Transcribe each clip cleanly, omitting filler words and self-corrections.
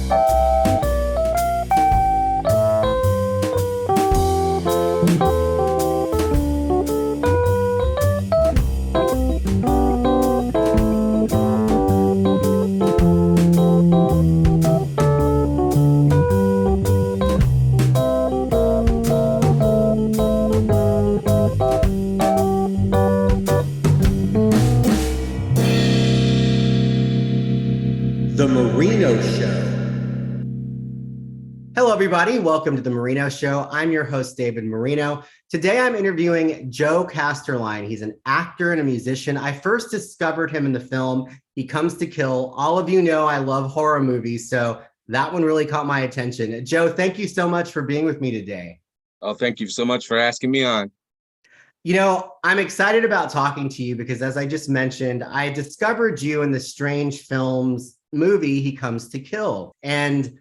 The Marino Show. Hello, everybody. Welcome to The Marino Show. I'm your host, David Marino. Today, I'm interviewing Joe Casterline. He's an actor and a musician. I first discovered him in the film He Comes to Kill. All of you know I love horror movies, so that one really caught my attention. Joe, thank you so much for being with me today. Oh, thank you so much for asking me on. You know, I'm excited about talking to you because, as I just mentioned, I discovered you in the Strange Films movie, He Comes to Kill. And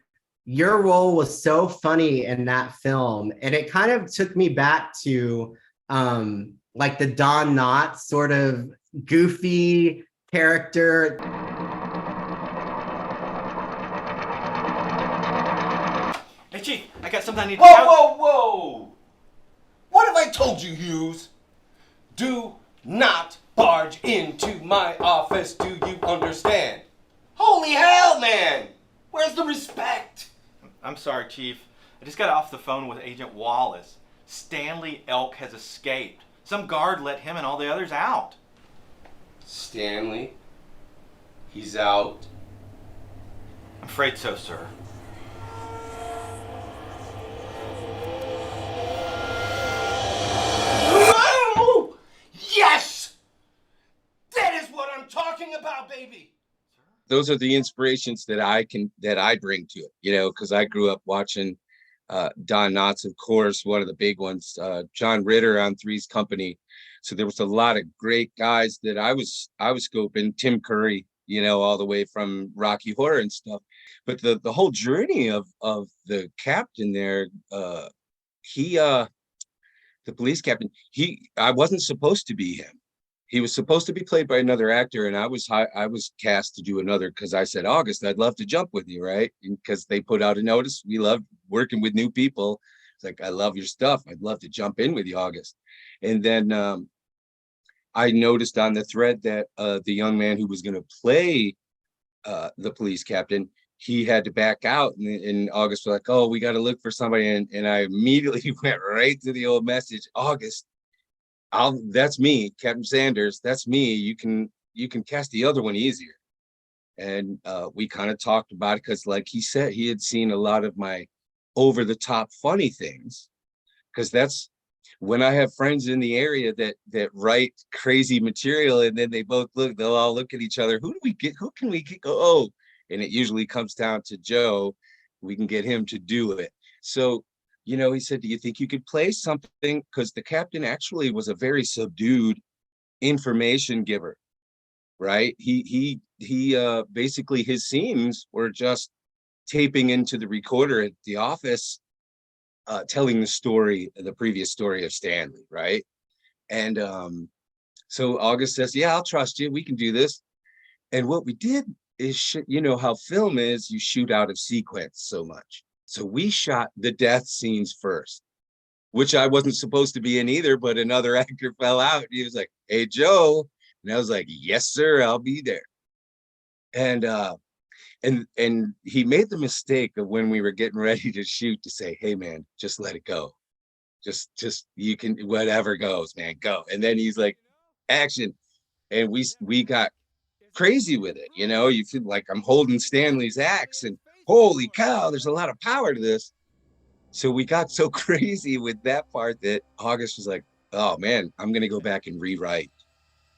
your role was so funny in that film. And it kind of took me back to like the Don Knotts sort of goofy character. Hey, Chief, I got something I need to tell you. Whoa! What have I told you, Hughes? Do not barge into my office, do you understand? Holy hell, man! Where's the respect? I'm sorry, Chief. I just got off the phone with Agent Wallace. Stanley Elk has escaped. Some guard let him and all the others out. Stanley? He's out? I'm afraid so, sir. Oh! Yes! That is what I'm talking about, baby! Those are the inspirations that I bring to it, you know, because I grew up watching Don Knotts, of course, one of the big ones, John Ritter on Three's Company. So there was a lot of great guys that I was scoping, Tim Curry, you know, all the way from Rocky Horror and stuff. But the whole journey of the captain there, the police captain, I wasn't supposed to be him. He was supposed to be played by another actor, and I was cast to do another because I said, August, I'd love to jump with you, right? Because they put out a notice. We love working with new people. It's like, I love your stuff. I'd love to jump in with you, August. And then I noticed on the thread that the young man who was going to play the police captain, he had to back out. And August was like, oh, we got to look for somebody. And I immediately went right to the old message, August. That's me, Captain Sanders. That's me. You can cast the other one easier. And we kind of talked about it because, like he said, he had seen a lot of my over the top funny things. Because that's when I have friends in the area that write crazy material, and then they'll all look at each other. Who can we get? Oh, and it usually comes down to Joe. We can get him to do it. So, you know, he said, do you think you could play something? Because the captain actually was a very subdued information giver, right? He basically, his scenes were just taping into the recorder at the office, telling the previous story of Stanley, right? And so August says, yeah, I'll trust you. We can do this. And what we did is, you know how film is, you shoot out of sequence so much. So we shot the death scenes first, which I wasn't supposed to be in either, but another actor fell out. He was like, hey, Joe. And I was like, yes, sir, I'll be there. And he made the mistake of, when we were getting ready to shoot, to say, hey, man, just let it go. Just you can, whatever goes, man, go. And then he's like, action. And we got crazy with it. You know, you feel like I'm holding Stanley's axe, and holy cow, there's a lot of power to this. So we got so crazy with that part that August was like, oh man, I'm going to go back and rewrite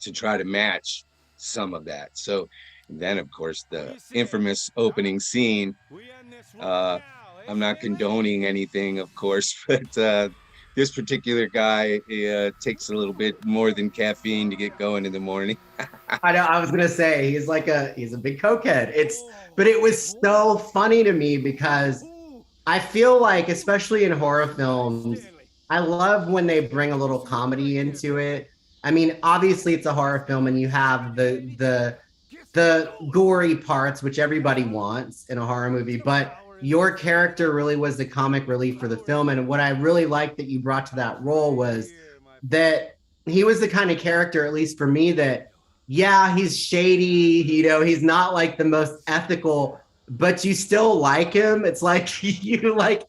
to try to match some of that. So then, of course, the infamous opening scene, I'm not condoning anything, of course, but this particular guy takes a little bit more than caffeine to get going in the morning. I know. I was gonna say he's a big cokehead. But it was so funny to me because I feel like, especially in horror films, I love when they bring a little comedy into it. I mean, obviously it's a horror film, and you have the the gory parts, which everybody wants in a horror movie, but your character really was the comic relief for the film. And what I really liked that you brought to that role was that he was the kind of character, at least for me, that yeah, he's shady, he's not like the most ethical, but you still like him. It's like you like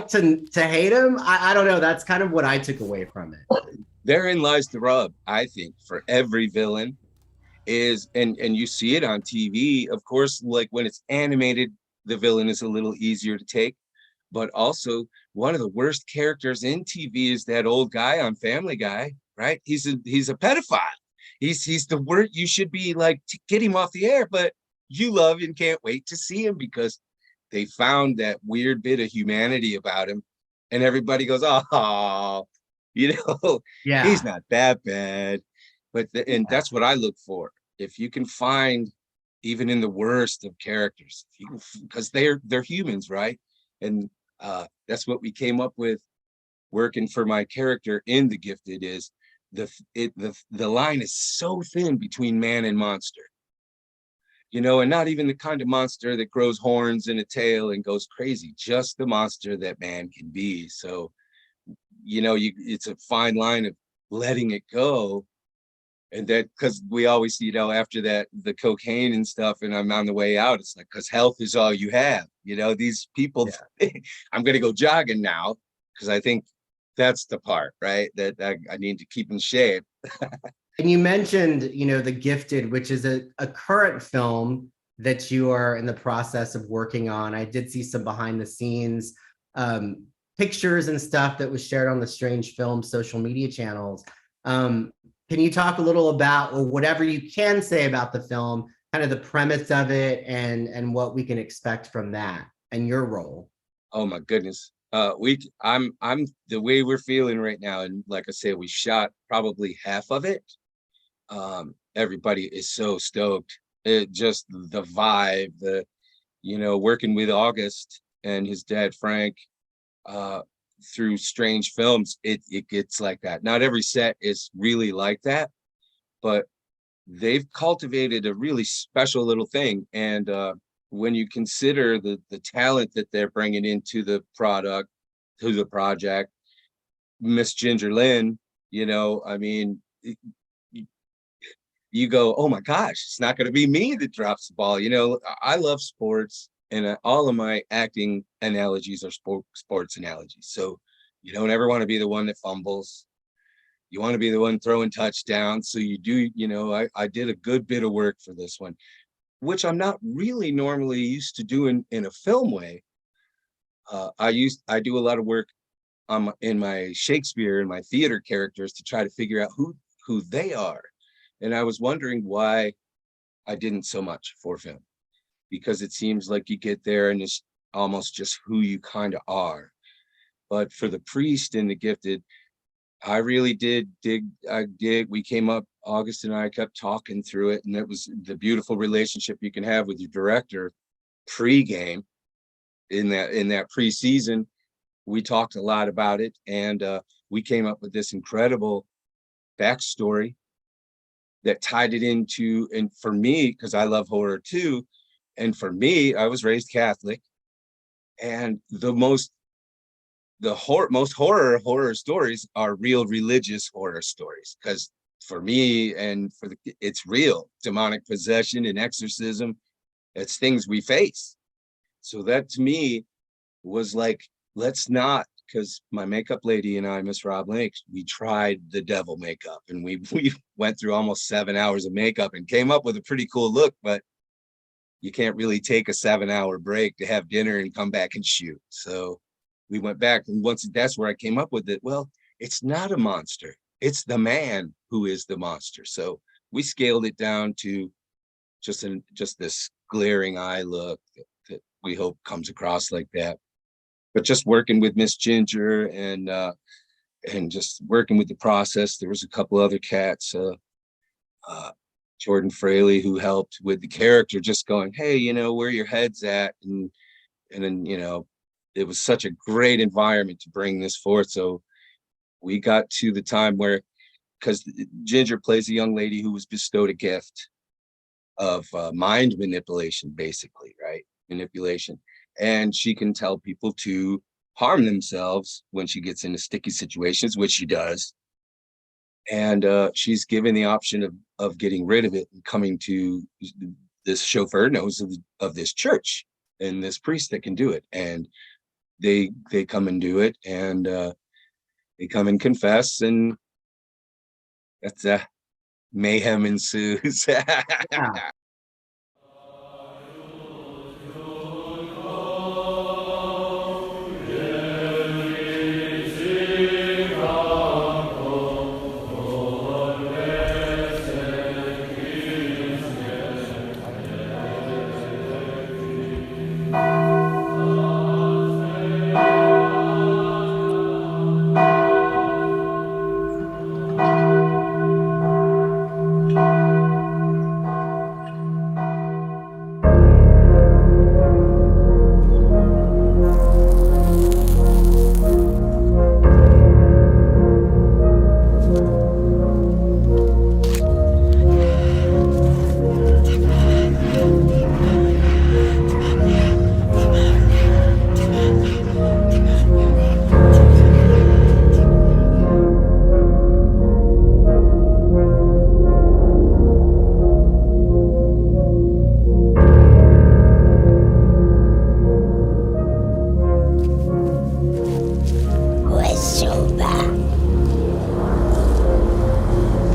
to hate him. I don't know. That's kind of what I took away from it. Therein lies the rub, I think, for every villain is, and you see it on TV, of course, like when it's animated, the villain is a little easier to take. But also, one of the worst characters in TV is that old guy on Family Guy, right? He's a pedophile. He's the word. You should be like, get him off the air, but you love and can't wait to see him because they found that weird bit of humanity about him, and everybody goes, oh, he's Yeah. not that bad. But and that's what I look for. If you can find, even in the worst of characters, because they're humans, right? And that's what we came up with working for my character in The Gifted is the line is so thin between man and monster, and not even the kind of monster that grows horns and a tail and goes crazy, just the monster that man can be. So, it's a fine line of letting it go. And that, because we always, after that, the cocaine and stuff, and I'm on the way out, it's like, because health is all you have. These people, I'm going to go jogging now because I think that's the part, right? That I need to keep in shape. And you mentioned, The Gifted, which is a current film that you are in the process of working on. I did see some behind the scenes pictures and stuff that was shared on the Strange Film social media channels. Can you talk a little about, or whatever you can say about the film, kind of the premise of it and what we can expect from that and your role? Oh my goodness. I'm the way we're feeling right now, and like I said, we shot probably half of it. Everybody is so stoked. It just the vibe, working with August and his dad Frank through Strange Films, it gets like that. Not every set is really like that, but they've cultivated a really special little thing. And when you consider the talent that they're bringing into the project, Miss Ginger Lynn, I mean, you go, oh my gosh, it's not going to be me that drops the ball. I love sports, and all of my acting analogies are sports analogies. So you don't ever want to be the one that fumbles. You want to be the one throwing touchdowns. So you do, I did a good bit of work for this one, which I'm not really normally used to doing in a film way. I do a lot of work in my Shakespeare and my theater characters to try to figure out who they are. And I was wondering why I didn't so much for film, because it seems like you get there and it's almost just who you kind of are. But for the priest and The Gifted, I really did dig. We came up, August and I kept talking through it, and it was the beautiful relationship you can have with your director pre-game. In that preseason, we talked a lot about it, and we came up with this incredible backstory that tied it into, and for me, because I love horror too, and for me, I was raised Catholic, and most horror stories are real religious horror stories, because for me and it's real demonic possession and exorcism. It's things we face. So that to me was like, let's not, because my makeup lady and I, Miss Rob Link, we tried the devil makeup, and we went through almost 7 hours of makeup and came up with a pretty cool look, but you can't really take a 7-hour break to have dinner and come back and shoot. So we went back, and that's where I came up with it. Well, it's not a monster. It's the man who is the monster. So we scaled it down to just this glaring eye look that we hope comes across like that. But just working with Miss Ginger and just working with the process, there was a couple other cats, Jordan Fraley, who helped with the character, just going, hey, where your head's at, and then it was such a great environment to bring this forth. So we got to the time where, because Ginger plays a young lady who was bestowed a gift mind manipulation, basically, right? Manipulation. And she can tell people to harm themselves when she gets into sticky situations, which she does. And she's given the option of getting rid of it and coming to this chauffeur knows of this church and this priest that can do it. And they come and do it, and they come and confess, and that's mayhem ensues. Yeah.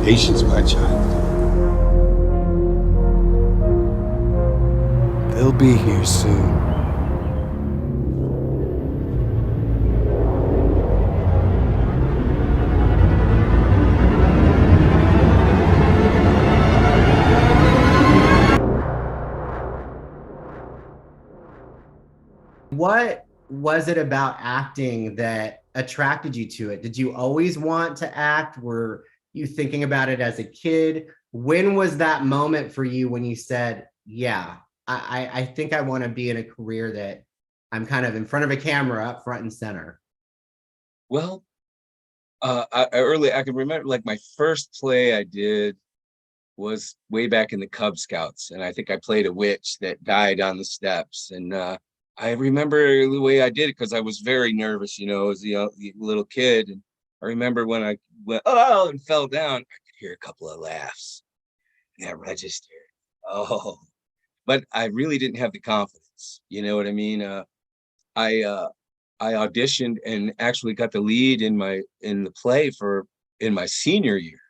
Patience, my child. They'll be here soon. What was it about acting that attracted you to it? Did you always want to act? Were you thinking about it as a kid? When was that moment for you when you said, yeah, I think I want to be in a career that I'm kind of in front of a camera up front and center? Well, I can remember, like, my first play I did was way back in the Cub Scouts, and I think I played a witch that died on the steps. And I remember the way I did it because I was very nervous, as a little kid. And I remember when I went, oh, and fell down, I could hear a couple of laughs. And that registered. Oh, but I really didn't have the confidence. You know what I mean? I auditioned and actually got the lead in the play in my senior year,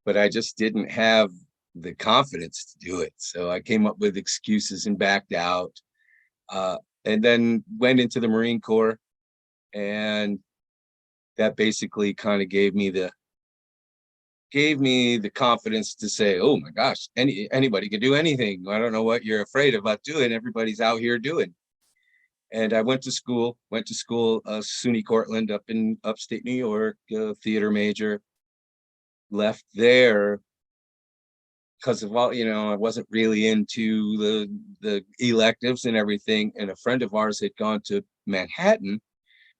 but I just didn't have the confidence to do it. So I came up with excuses and backed out, and then went into the Marine Corps, and that basically kind of gave me the confidence to say, oh my gosh, anybody can do anything. I don't know what you're afraid about doing. Everybody's out here doing. And I went to school, SUNY Cortland up in upstate New York, theater major. Left there because of all, I wasn't really into the electives and everything. And a friend of ours had gone to Manhattan,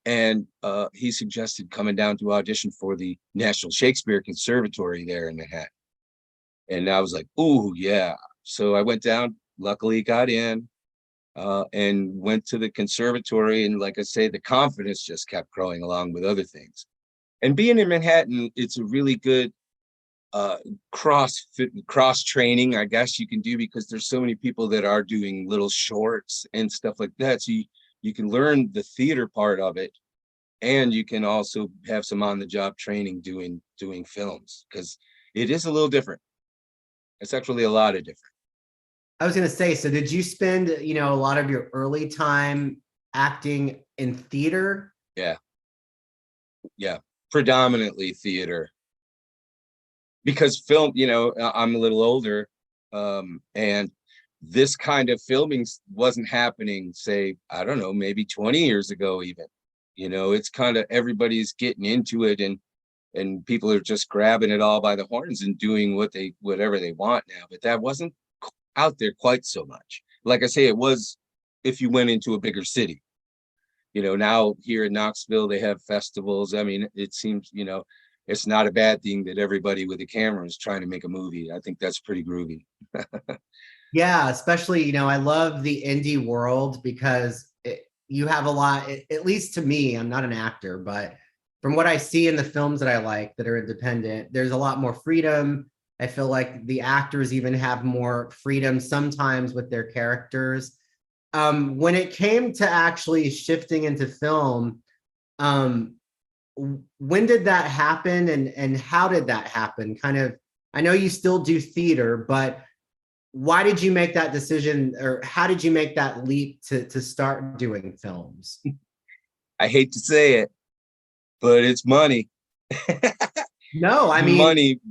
and he suggested coming down to audition for the National Shakespeare Conservatory there in Manhattan. And I was like, ooh, yeah. So I went down, luckily got in, and went to the conservatory. And like I say, the confidence just kept growing along with other things. And being in Manhattan, it's a really good cross training, I guess you can do, because there's so many people that are doing little shorts and stuff like that. So you can learn the theater part of it, and you can also have some on the job training doing films, because it is a little different. It's actually a lot of different. I was going to say, so did you spend, a lot of your early time acting in theater? Yeah, predominantly theater. Because film, I'm a little older, and this kind of filming wasn't happening, say, I don't know, maybe 20 years ago even. It's kind of everybody's getting into it, and people are just grabbing it all by the horns and doing whatever they want now. But that wasn't out there quite so much. Like I say, it was if you went into a bigger city. Now here in Knoxville, they have festivals. I mean, it seems, it's not a bad thing that everybody with a camera is trying to make a movie. I think that's pretty groovy. Yeah, especially, I love the indie world because you have a lot, at least to me, I'm not an actor, but from what I see in the films that I like that are independent, there's a lot more freedom. I feel like the actors even have more freedom sometimes with their characters. When it came to actually shifting into film, um, when did that happen and how did that happen? Kind of, I know you still do theater, but why did you make that decision, or how did you make that leap to start doing films? I hate to say it, but it's money. No, I mean, Money. it's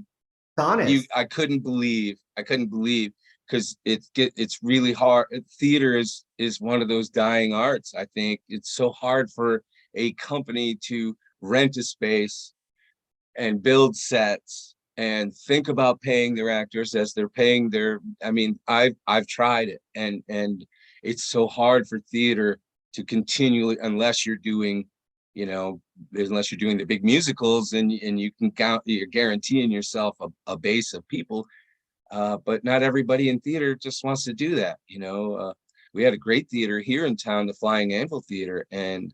honest. I couldn't believe because it's really hard. Theater is one of those dying arts. I think it's so hard for a company to rent a space and build sets and think about paying their actors as they're paying their. I mean, I've tried it, and it's so hard for theater to continually, unless you're doing the big musicals, and you can count, you're guaranteeing yourself a base of people, but not everybody in theater just wants to do that. We had a great theater here in town, the Flying Anvil Theater, and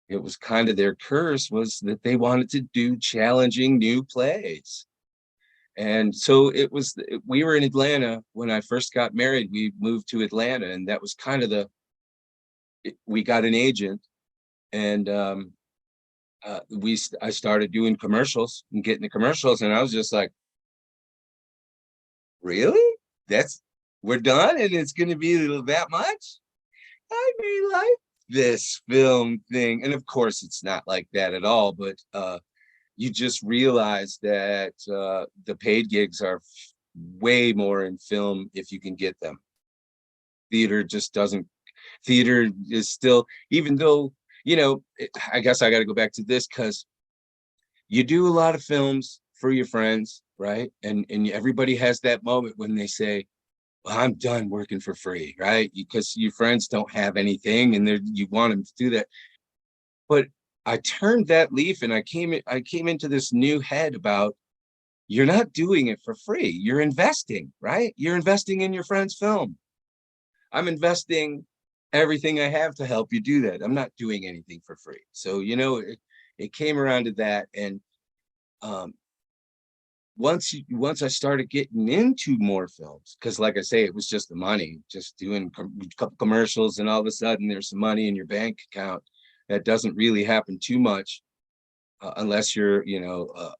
it was kind of their curse was that they wanted to do challenging new plays. And so we were in Atlanta when I first got married. We moved to Atlanta, and that was kind of we got an agent, and I started doing commercials and getting the commercials, and I was just like, really? We're done, and it's going to be that much? I may like this film thing. And of course, it's not like that at all, but you just realize that the paid gigs are way more in film if you can get them. Theater is still, even though, I guess I got to go back to this because you do a lot of films for your friends, right? And everybody has that moment when they say, well, I'm done working for free, right? Because your friends don't have anything and you want them to do that. But I turned that leaf, and I came into this new head about, you're not doing it for free. You're investing, right? You're investing in your friend's film. I'm investing everything I have to help you do that. I'm not doing anything for free. So, it came around to that. And once I started getting into more films, because like I say, it was just the money, just doing a couple commercials, and all of a sudden there's some money in your bank account. That doesn't really happen too much unless you're, a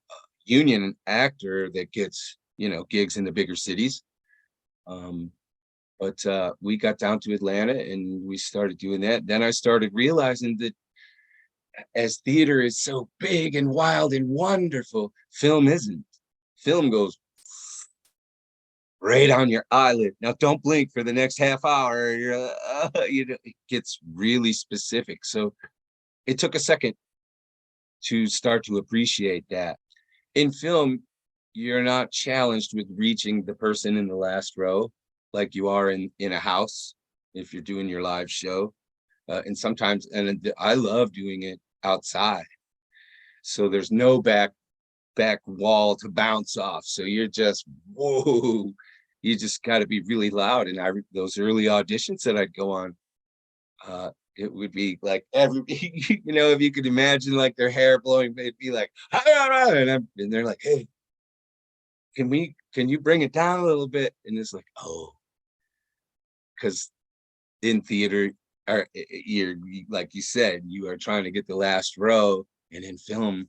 union actor that gets, gigs in the bigger cities. But we got down to Atlanta and we started doing that. Then I started realizing that as theater is so big and wild and wonderful, film isn't. Film goes right on your eyelid. Now don't blink for the next half hour. It gets really specific. So it took a second to start to appreciate that. In film, you're not challenged with reaching the person in the last row like you are in a house if you're doing your live show. And sometimes, and I love doing it outside. So there's no back wall to bounce off. So you're just, whoa, you just got to be really loud. And those early auditions that I'd go on, it would be like if you could imagine like their hair blowing, it'd be like, and they're like, hey, can you bring it down a little bit? And it's like, oh, because in theater, or you're, like you said, you are trying to get the last row, and in film,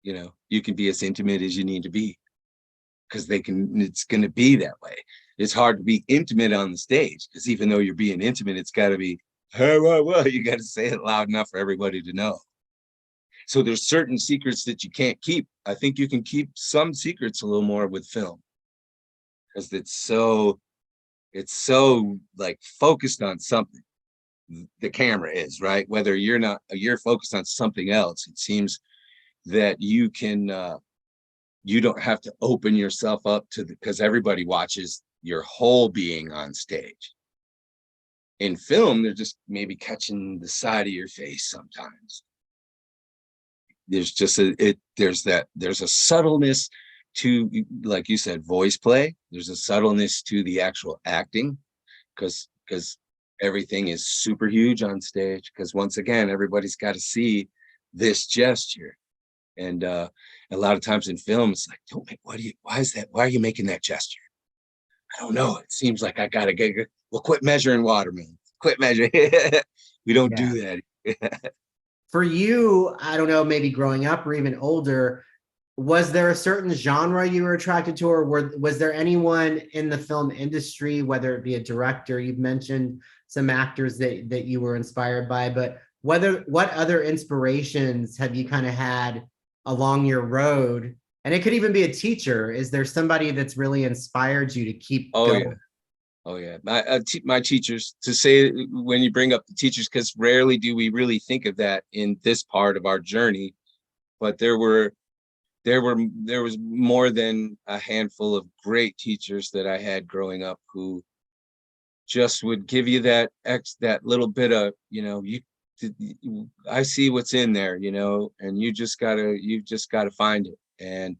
you can be as intimate as you need to be because it's going to be that way. It's hard to be intimate on the stage because even though you're being intimate, it's got to be, well, you got to say it loud enough for everybody to know. So there's certain secrets that you can't keep. I think you can keep some secrets a little more with film because it's so like focused on something. The camera is, right? Whether you're focused on something else, it seems that you don't have to open yourself up because everybody watches your whole being on stage. In film, they're just maybe catching the side of your face sometimes. there's just there's a subtleness to, like you said, voice play. There's a subtleness to the actual acting, because everything is super huge on stage, because once again, everybody's got to see this gesture. And a lot of times in film, it's like, don't make, why are you making that gesture? I don't know. It seems like I gotta get, well, quit measuring watermelon. Quit measuring. We don't do that. For you, I don't know, maybe growing up or even older, was there a certain genre you were attracted to, or was there anyone in the film industry, whether it be a director, you've mentioned some actors that you were inspired by, but what other inspirations have you kind of had along your road? And it could even be a teacher. Is there somebody that's really inspired you to keep going? Yeah. Oh yeah, my teachers, to say, when you bring up the teachers, because rarely do we really think of that in this part of our journey, but there was more than a handful of great teachers that I had growing up who just would give you that little bit of, I see what's in there, and you've just gotta find it. And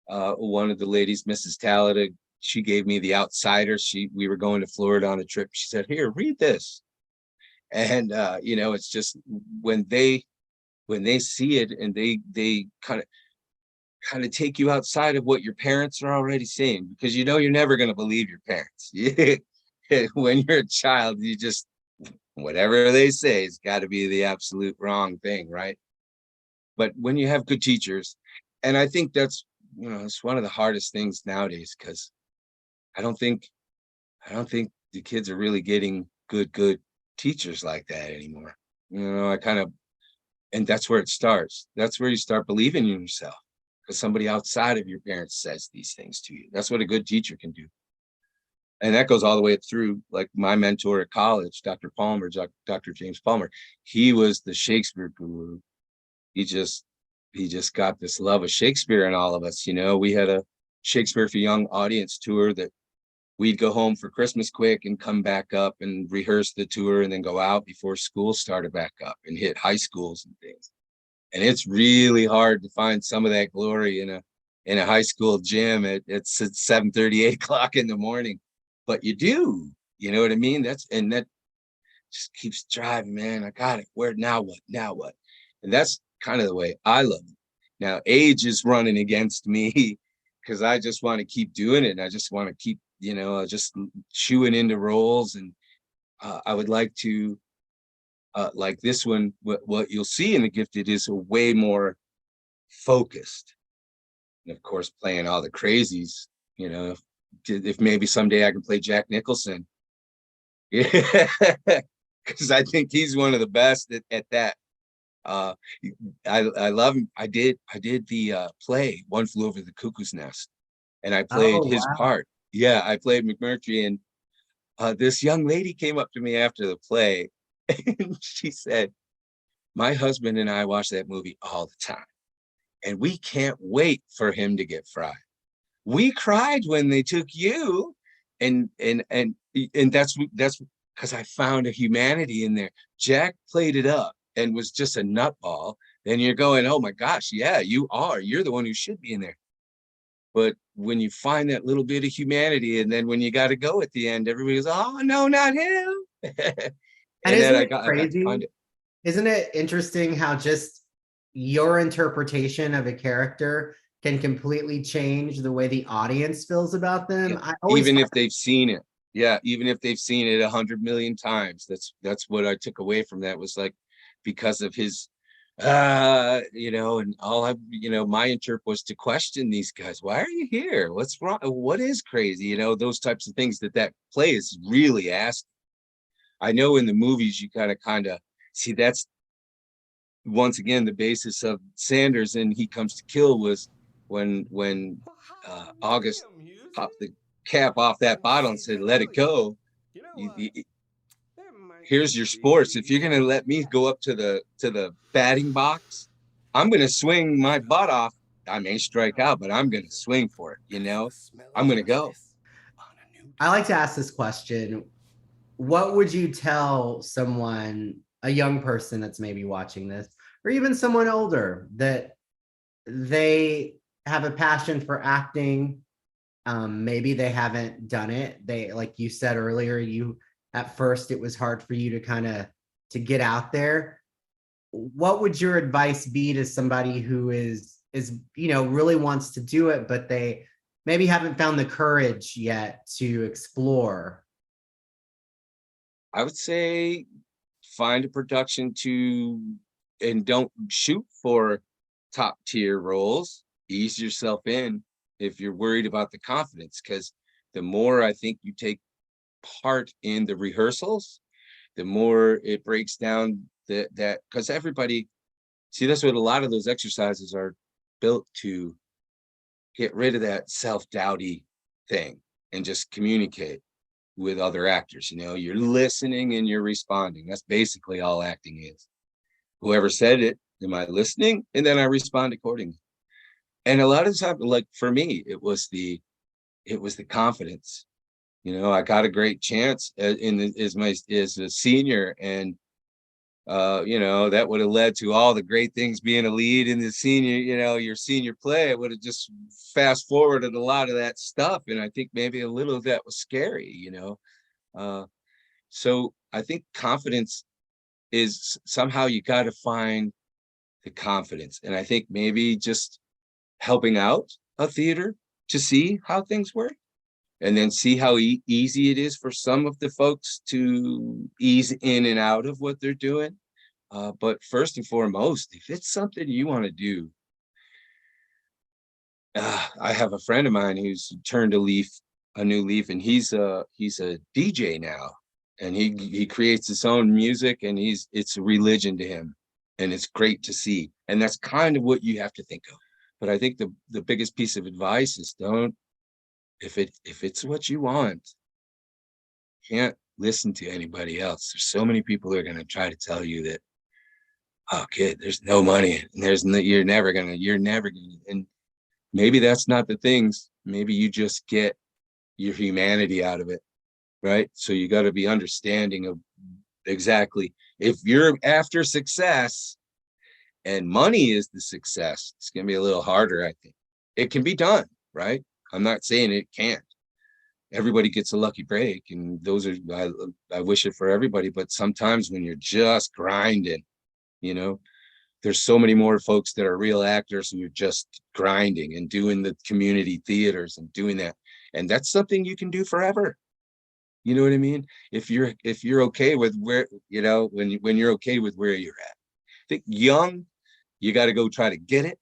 one of the ladies, Mrs. Talladega, she gave me The Outsider. We were going to Florida on a trip. She said, "Here, read this." And it's just when they see it, and they kind of take you outside of what your parents are already saying, because you're never going to believe your parents. When you're a child, you just, whatever they say, it's got to be the absolute wrong thing, right? But when you have good teachers, and I think that's, it's one of the hardest things nowadays, because I don't think the kids are really getting good teachers like that anymore. And that's where it starts. That's where you start believing in yourself, because somebody outside of your parents says these things to you. That's what a good teacher can do. And that goes all the way through, like my mentor at college, Dr. Palmer, Dr. James Palmer. He was the Shakespeare guru. He just got this love of Shakespeare in all of us. We had a Shakespeare for Young audience tour that we'd go home for Christmas quick and come back up and rehearse the tour, and then go out before school started back up and hit high schools and things. And it's really hard to find some of that glory in a high school gym at 7:30, 8 o'clock in the morning. But you do, you know what I mean? That just keeps driving, man. I got it. Where now what? Now what? And that's kind of the way I love it. Now, age is running against me, because I just want to keep doing it. And I just want to keep, just chewing into roles. And I would like to, like this one, what you'll see in The Gifted is a way more focused. And of course, playing all the crazies, if maybe someday I can play Jack Nicholson. Yeah, because I think he's one of the best at that. I love him. I did the play One Flew Over the Cuckoo's Nest, and I played his part. Yeah, I played McMurtry, and this young lady came up to me after the play, and she said, "My husband and I watch that movie all the time, and we can't wait for him to get fried. We cried when they took you," and that's because I found a humanity in there. Jack played it up and was just a nutball. Then you're going, "Oh my gosh, yeah, you're the one who should be in there." But when you find that little bit of humanity, and then when you got to go at the end, everybody goes, "Oh no, not him." And isn't it crazy? Isn't it interesting how just your interpretation of a character can completely change the way the audience feels about them? Yeah. Even if they've seen it. Yeah, even if they've seen it 100 million times. That's what I took away from that, was like, because of his and my interpret was to question these guys. Why are you here? What's wrong? What is crazy? Those types of things that play is really asking. I know in the movies you kind of see, that's once again the basis of Sanders and He Comes to Kill, was when August popped the cap off that bottle and said, "Let it go. Here's your sports. If you're gonna let me go up to the batting box, I'm gonna swing my butt off. I may strike out, but I'm gonna swing for it. I'm gonna go." I like to ask this question. What would you tell someone, a young person that's maybe watching this, or even someone older, that they have a passion for acting. Maybe they haven't done it. They, like you said earlier, you at first it was hard for you to kind of to get out there. What would your advice be to somebody who is really wants to do it, but they maybe haven't found the courage yet to explore? I would say find a production and don't shoot for top tier roles. Ease yourself in if you're worried about the confidence, because the more I think you take part in the rehearsals, the more it breaks down that because everybody, see, that's what a lot of those exercises are built to get rid of that self-doubty thing and just communicate with other actors. You're listening and you're responding. That's basically all acting is. Whoever said it, am I listening? And then I respond accordingly. And a lot of times, like for me, it was the confidence. I got a great chance as a senior, and that would have led to all the great things being a lead in the senior, your senior play. It would have just fast forwarded a lot of that stuff. And I think maybe a little of that was scary, so I think confidence is somehow you got to find the confidence. And I think maybe just helping out a theater to see how things work, and then see how easy it is for some of the folks to ease in and out of what they're doing. But first and foremost, if it's something you want to do, I have a friend of mine who's turned a new leaf, and he's a DJ now, and he creates his own music, and it's a religion to him, and it's great to see. And that's kind of what you have to think of. But I think the biggest piece of advice is if it's what you want, can't listen to anybody else. There's so many people who are going to try to tell you that, oh kid, there's no money, and you're never gonna, and maybe that's not the things. Maybe you just get your humanity out of it, right? So you got to be understanding of exactly, if you're after success and money is the success, it's gonna be a little harder. I think it can be done, right? I'm not saying it can't. Everybody gets a lucky break, and those are, I wish it for everybody. But sometimes when you're just grinding, there's so many more folks that are real actors who are just grinding and doing the community theaters and doing that. And that's something you can do forever. You know what I mean? If you're okay with where, when you're okay with where you're at. I think young, you got to go try to get it,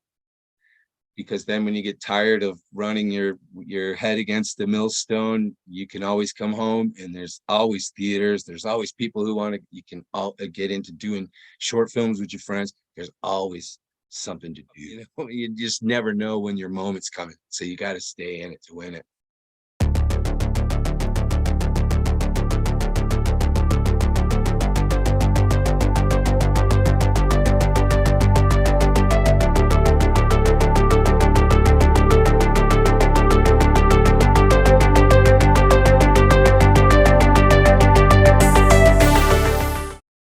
because then when you get tired of running your head against the millstone, you can always come home, and there's always theaters. There's always people who you can all get into doing short films with your friends. There's always something to do. You just never know when your moment's coming. So you got to stay in it to win it.